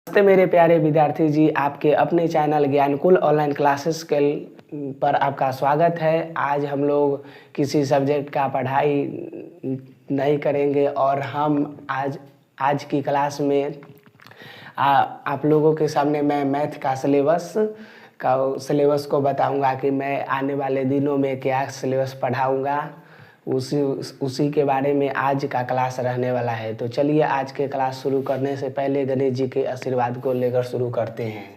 नमस्ते मेरे प्यारे विद्यार्थी जी, आपके अपने चैनल ज्ञानकुल ऑनलाइन क्लासेस के पर आपका स्वागत है। आज हम लोग किसी सब्जेक्ट का पढ़ाई नहीं करेंगे और हम आज की क्लास में आप लोगों के सामने मैं मैथ का सिलेबस को बताऊंगा कि मैं आने वाले दिनों में क्या सिलेबस पढ़ाऊंगा। उसी के बारे में आज का क्लास रहने वाला है। तो चलिए आज के क्लास शुरू करने से पहले गणेश जी के आशीर्वाद को लेकर शुरू करते हैं।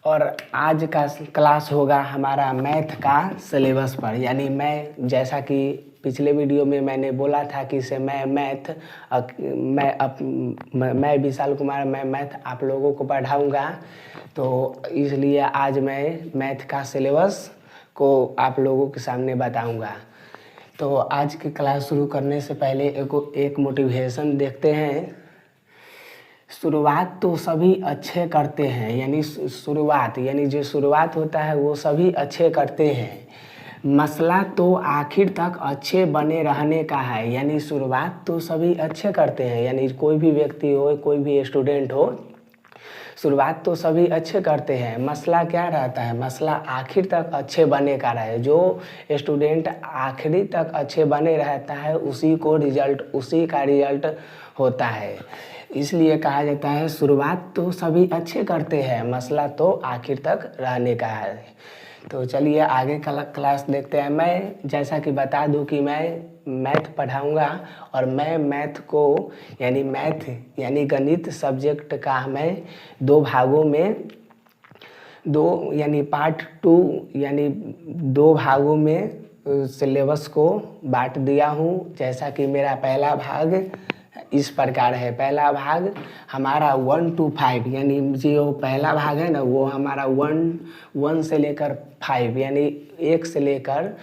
और आज का क्लास होगा हमारा मैथ का सिलेबस पर, यानी मैं जैसा कि पिछले वीडियो में मैंने बोला था कि मैं विशाल कुमार मैं मैथ आप लोगों को पढ़ाऊंगा। तो इसलिए आज मैं मैथ का सिलेबस को आप लोगों के सामने बताऊंगा। तो आज की क्लास शुरू करने से पहले एक मोटिवेशन देखते हैं। शुरुआत तो सभी अच्छे करते हैं, यानी जो शुरुआत होता है वो सभी अच्छे करते हैं। मसला तो आखिर तक अच्छे बने रहने का है। यानी शुरुआत तो सभी अच्छे करते हैं, यानी कोई भी व्यक्ति हो, कोई भी स्टूडेंट हो, शुरुआत तो सभी अच्छे करते हैं। मसला क्या रहता है? मसला आखिर तक अच्छे बने का रहे। जो स्टूडेंट आखिरी तक अच्छे बने रहता है उसी का रिजल्ट होता है। इसलिए कहा जाता है शुरुआत तो सभी अच्छे करते हैं, मसला तो आखिर तक रहने का है। तो चलिए आगे क्लास देखते हैं। मैं जैसा कि बता दूं कि मैं मैथ पढ़ाऊंगा और मैं मैथ को यानी गणित सब्जेक्ट का मैं दो भागों में पार्ट 2 यानी 2 भागों में सिलेबस को बांट दिया हूँ। जैसा कि मेरा पहला भाग इस प्रकार है। पहला भाग हमारा 1 to 5, यानी जो पहला भाग है ना वो हमारा 1 से लेकर 5 यानी 1 से लेकर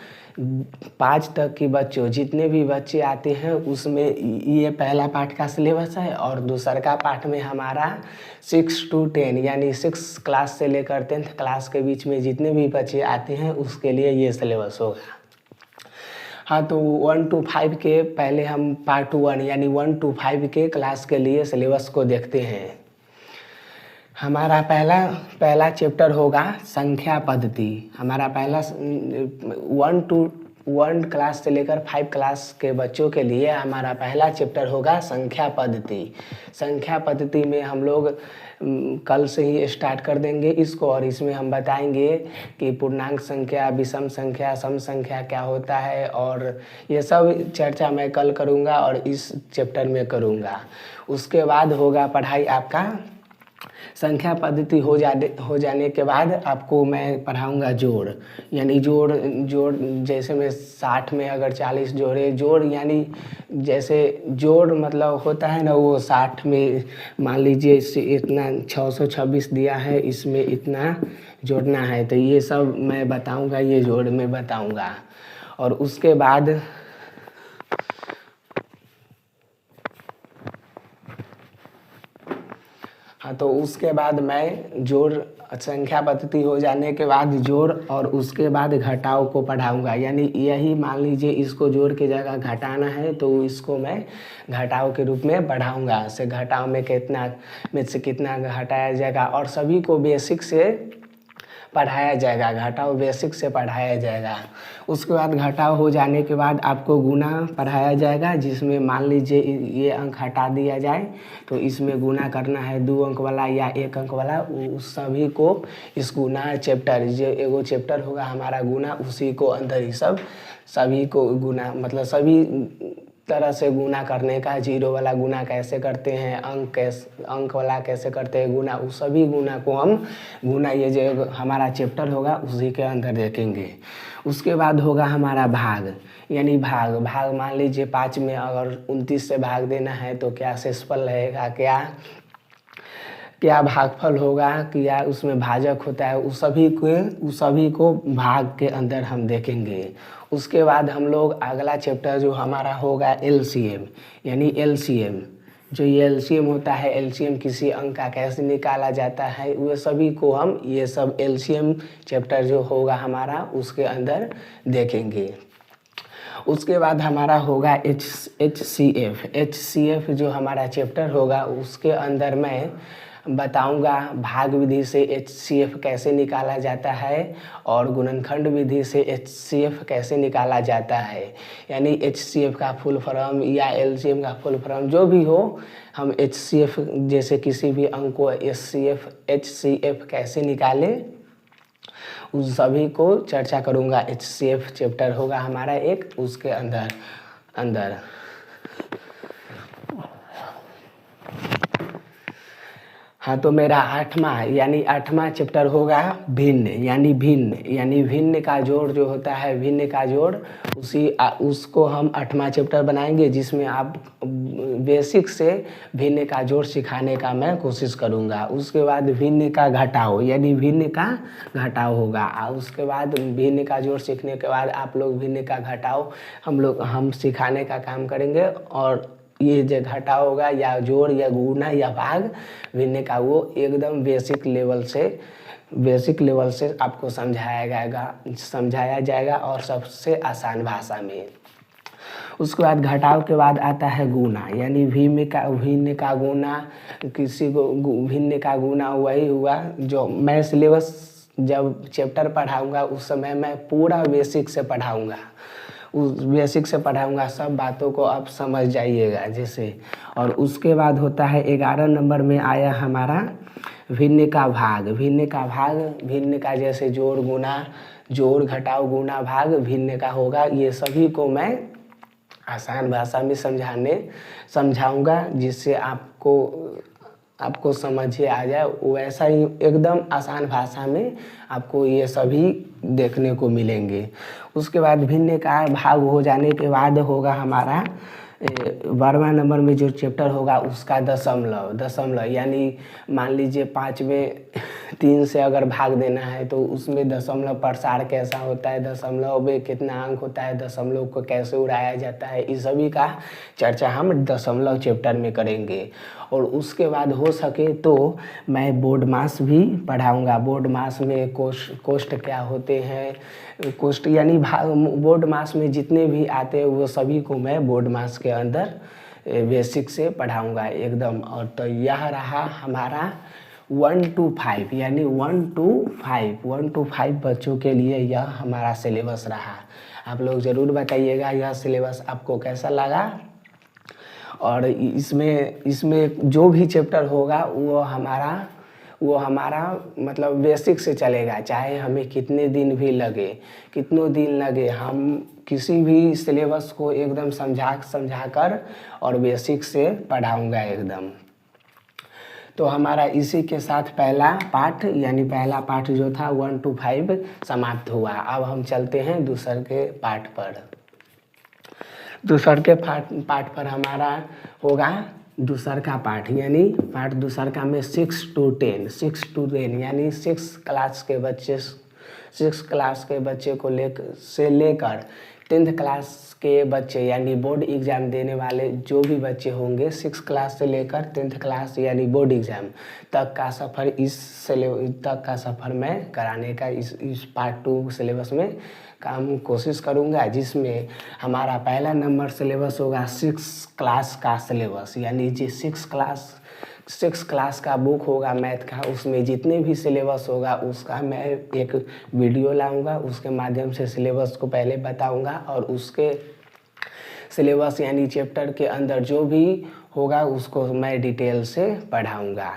5 तक की बच्चों जितने भी बच्चे आते हैं उसमें ये पहला पार्ट का सिलेबस है। और दूसरा का पार्ट में हमारा 6 to 10 यानी 6 क्लास से लेकर 10th क्लास के बीच में जितने भी बच्चे आते हैं उसके लिए ये सिलेबस होगा। हाँ, तो 1 to 5 के पहले हम पार्ट 1 यानी 1 to 5 के क्लास के लिए सिलेबस को देखते हैं। हमारा पहला चैप्टर होगा संख्या पद्धति। हमारा पहला 1 क्लास से लेकर 5 क्लास के बच्चों के लिए हमारा पहला चैप्टर होगा संख्या पद्धति। संख्या पद्धति में हम लोग कल से ही स्टार्ट कर देंगे इसको, और इसमें हम बताएंगे कि पूर्णांक संख्या, विषम संख्या, सम संख्या क्या होता है, और ये सब चर्चा मैं कल करूँगा और इस चैप्टर में करूँगा। उसके बाद होगा पढ़ाई आपका संख्या पद्धति हो जाने के बाद आपको मैं पढ़ाऊंगा जोड़। यानी जोड़ जैसे मैं 60 में अगर 40 जोड़े, जोड़ यानी जैसे जोड़ मतलब होता है ना, वो 60 में मान लीजिए इससे इतना 626 दिया है, इसमें इतना जोड़ना है। तो ये सब मैं बताऊंगा, ये जोड़ में बताऊंगा। और उसके बाद हाँ, तो उसके बाद मैं जोड़ संख्या पद्धति हो जाने के बाद जोड़ और उसके बाद घटाव को पढ़ाऊंगा। यानी यही मान लीजिए इसको जोड़ के जगह घटाना है तो इसको मैं घटाव के रूप में पढ़ाऊंगा। से घटाव में से कितना घटाया जाएगा, और सभी को बेसिक से पढ़ाया जाएगा। घटाव बेसिक से पढ़ाया जाएगा। उसके बाद घटाव हो जाने के बाद आपको गुना पढ़ाया जाएगा, जिसमें मान लीजिए ये अंक हटा दिया जाए तो इसमें गुना करना है 2 अंक वाला या 1 अंक वाला। उस सभी को इस गुना चैप्टर, जो एगो चैप्टर होगा हमारा गुना, उसी को अंदर ही सभी को गुना मतलब सभी तरह से गुना करने का। 0 वाला गुना कैसे करते हैं, अंक वाला कैसे करते हैं गुना, उस सभी गुना को हम ये जो हमारा चैप्टर होगा उसी के अंदर देखेंगे। उसके बाद होगा हमारा भाग, यानी भाग मान लीजिए 5 में अगर 29 से भाग देना है तो क्या शेषफल रहेगा, क्या भागफल होगा, क्या उसमें भाजक होता है, उस सभी को भाग के अंदर हम देखेंगे। उसके बाद हम लोग अगला चैप्टर जो हमारा होगा एलसीएम, यानी एलसीएम जो ये एलसीएम होता है, एलसीएम किसी अंक का कैसे निकाला जाता है, वो सभी को हम ये सब एलसीएम चैप्टर जो होगा हमारा उसके अंदर देखेंगे। उसके बाद हमारा होगा एच सी एफ जो हमारा चैप्टर होगा उसके अंदर मैं बताऊंगा भाग विधि से एच सी एफ कैसे निकाला जाता है और गुणनखंड विधि से एच सी एफ कैसे निकाला जाता है। यानी एच सी एफ का फुल फॉर्म या एल सी एम का फुल फॉर्म जो भी हो, हम एच सी एफ जैसे किसी भी अंक को एच सी एफ कैसे निकाले उस सभी को चर्चा करूँगा। एच सी एफ चैप्टर होगा हमारा एक, उसके अंदर हाँ, तो मेरा आठवां चैप्टर होगा भिन्न। यानी भिन्न का जोड़ जो होता है, भिन्न का जोड़ उसको हम 8वां चैप्टर बनाएंगे, जिसमें आप बेसिक से भिन्न का जोड़ सिखाने का मैं कोशिश करूँगा। उसके बाद भिन्न का घटाव, यानी भिन्न का घटाव होगा। उसके बाद भिन्न का जोड़ सीखने के बाद आप लोग भिन्न का घटाव हम सिखाने का काम करेंगे। और ये जो घटाव होगा या जोड़ या गुणा या भाग भिन्न का, वो एकदम बेसिक लेवल से आपको समझाया जाएगा और सबसे आसान भाषा में। उसके बाद घटाव के बाद आता है गुणा, यानी भिन्न का गुणा। किसी को भिन्न का गुणा वही हुआ जो मैं सिलेबस जब चैप्टर पढ़ाऊँगा उस समय मैं पूरा बेसिक से पढ़ाऊँगा, सब बातों को आप समझ जाइएगा जैसे। और उसके बाद होता है 11 नंबर में आया हमारा भिन्न का भाग जैसे जोड़ घटाव गुणा भाग भिन्न का होगा। ये सभी को मैं आसान भाषा में समझाऊंगा, जिससे आपको समझे आ जाए। वैसा ही एकदम आसान भाषा में आपको ये सभी देखने को मिलेंगे। उसके बाद भिन्न का भाग हो जाने के बाद होगा हमारा 12वां नंबर में जो चैप्टर होगा उसका दशमलव, यानी मान लीजिए 5 में 3 से अगर भाग देना है तो उसमें दशमलव प्रसार कैसा होता है, दशमलव में कितना अंक होता है, दशमलव को कैसे उड़ाया जाता है, इस सभी का चर्चा हम दशमलव चैप्टर में करेंगे। और उसके बाद हो सके तो मैं बोर्ड मास भी पढ़ाऊँगा। बोर्ड मास में कोष्ट क्या होते हैं, कोष्ट यानी बोर्ड मास में जितने भी आते हैं वो सभी को मैं बोर्ड मास के अंदर बेसिक से पढ़ाऊँगा एकदम। और तो यह रहा हमारा 1 to 5, यानी 1 to 5 बच्चों के लिए यह हमारा सिलेबस रहा। आप लोग ज़रूर बताइएगा यह सिलेबस आपको कैसा लगा। और इसमें जो भी चैप्टर होगा वो हमारा मतलब बेसिक से चलेगा, चाहे हमें कितने दिन लगे, हम किसी भी सिलेबस को एकदम समझा कर और बेसिक से पढ़ाऊँगा एकदम। तो हमारा इसी के साथ पहला पाठ जो था 1 to 5 समाप्त हुआ। अब हम चलते हैं दूसर के पाठ पर। दूसर के पाठ पर हमारा होगा दूसर का पाठ, यानी पाठ दूसर का में 6 to 10, यानी 6 क्लास के बच्चे को लेकर 10th क्लास के बच्चे, यानी बोर्ड एग्ज़ाम देने वाले जो भी बच्चे होंगे 6 क्लास से लेकर 10th क्लास यानी बोर्ड एग्ज़ाम तक का सफ़र मैं कराने का इस पार्ट 2 सिलेबस में कोशिश करूंगा, जिसमें हमारा पहला नंबर सिलेबस होगा 6 क्लास का सिलेबस। यानी जो 6 क्लास का बुक होगा मैथ का, उसमें जितने भी सिलेबस होगा उसका मैं एक वीडियो लाऊंगा, उसके माध्यम से सिलेबस को पहले बताऊंगा और उसके सिलेबस यानी चैप्टर के अंदर जो भी होगा उसको मैं डिटेल से पढ़ाऊंगा।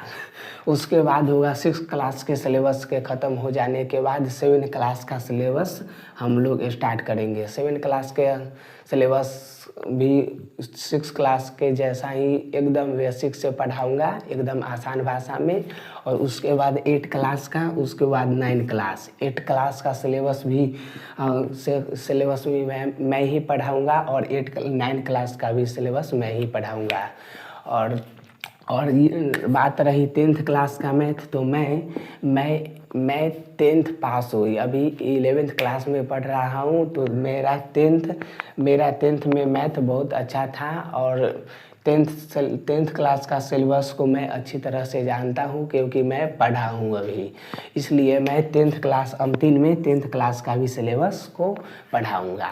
उसके बाद होगा 6 क्लास के सिलेबस के ख़त्म हो जाने के बाद 7 क्लास का सिलेबस हम लोग स्टार्ट करेंगे। 7 क्लास के सिलेबस भी 6 क्लास के जैसा ही एकदम बेसिक से पढ़ाऊंगा एकदम आसान भाषा में। और उसके बाद 8 क्लास का, उसके बाद 9 क्लास 8 क्लास का सिलेबस भी मैं ही पढ़ाऊंगा और 9 क्लास का भी सिलेबस मैं ही पढ़ाऊंगा। और ये बात रही 10th क्लास का मैथ, तो मैं 10th पास हुई, अभी 11th क्लास में पढ़ रहा हूँ। तो मेरा 10th में मैथ बहुत अच्छा था और 10th क्लास का सिलेबस को मैं अच्छी तरह से जानता हूँ क्योंकि मैं पढ़ा हूँ अभी। इसलिए मैं 10th क्लास अंतिम में 10th क्लास का भी सिलेबस को पढ़ाऊँगा।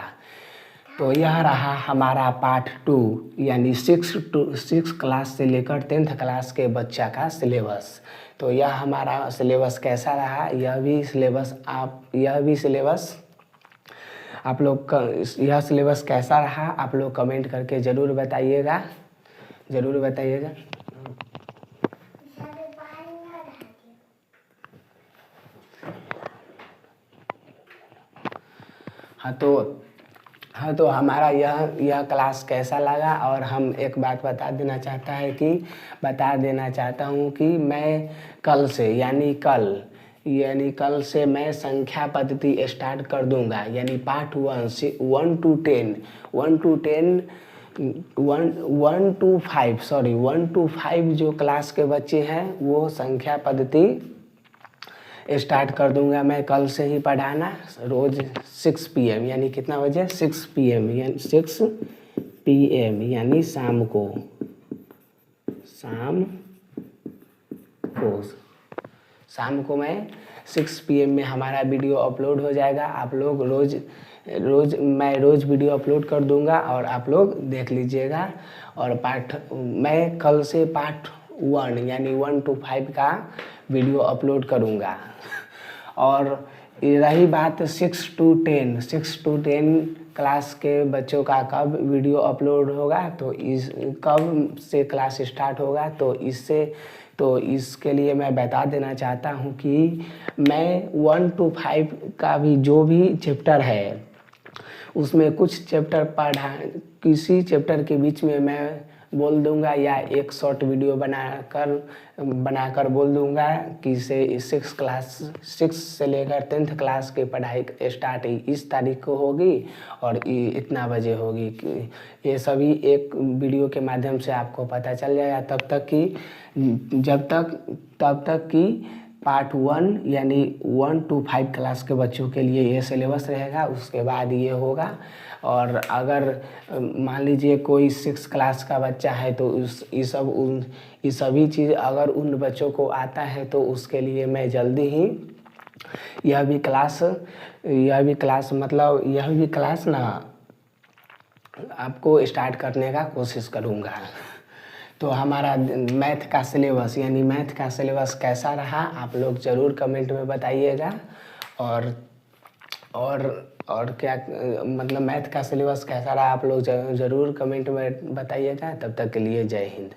तो यह रहा हमारा पार्ट 2 यानी 6 क्लास से लेकर 10th क्लास के बच्चा का सिलेबस। तो यह हमारा सिलेबस कैसा रहा, यह भी सिलेबस आप लोग का यह सिलेबस कैसा रहा आप लोग कमेंट करके ज़रूर बताइएगा। हाँ तो हमारा यह क्लास कैसा लगा, और हम एक बात बता देना चाहता हूँ कि मैं कल से यानी कल से मैं संख्या पद्धति स्टार्ट कर दूंगा, यानी पार्ट 1 से 1 to 5 जो क्लास के बच्चे हैं वो संख्या पद्धति स्टार्ट कर दूंगा मैं कल से ही पढ़ाना, रोज़ 6 PM यानी कितना बजे 6 PM यानी शाम को मैं 6 PM में हमारा वीडियो अपलोड हो जाएगा। आप लोग मैं रोज़ वीडियो अपलोड कर दूंगा और आप लोग देख लीजिएगा। और मैं कल से पार्ट 1 यानी 1 to 5 का वीडियो अपलोड करूंगा। और रही बात 6 to 10 क्लास के बच्चों का कब वीडियो अपलोड होगा, तो कब से क्लास स्टार्ट होगा, तो इसके लिए मैं बता देना चाहता हूँ कि मैं 1 to 5 का भी जो भी चैप्टर है उसमें कुछ चैप्टर किसी चैप्टर के बीच में मैं बोल दूंगा या एक शॉर्ट वीडियो बनाकर बोल दूंगा कि 6 से लेकर 10th क्लास की पढ़ाई स्टार्ट इस तारीख को होगी और इतना बजे होगी। ये सभी एक वीडियो के माध्यम से आपको पता चल जाएगा। तब तक कि पार्ट 1 यानी 1 to 5 क्लास के बच्चों के लिए ये सिलेबस रहेगा, उसके बाद ये होगा। और अगर मान लीजिए कोई 6 क्लास का बच्चा है तो ये सभी चीज़ अगर उन बच्चों को आता है तो उसके लिए मैं जल्दी ही यह भी क्लास ना आपको स्टार्ट करने का कोशिश करूँगा। तो हमारा मैथ का सिलेबस कैसा रहा आप लोग ज़रूर कमेंट में बताइएगा। और क्या मतलब मैथ का सिलेबस कैसा रहा आप लोग ज़रूर कमेंट में बताइएगा। तब तक के लिए जय हिंद।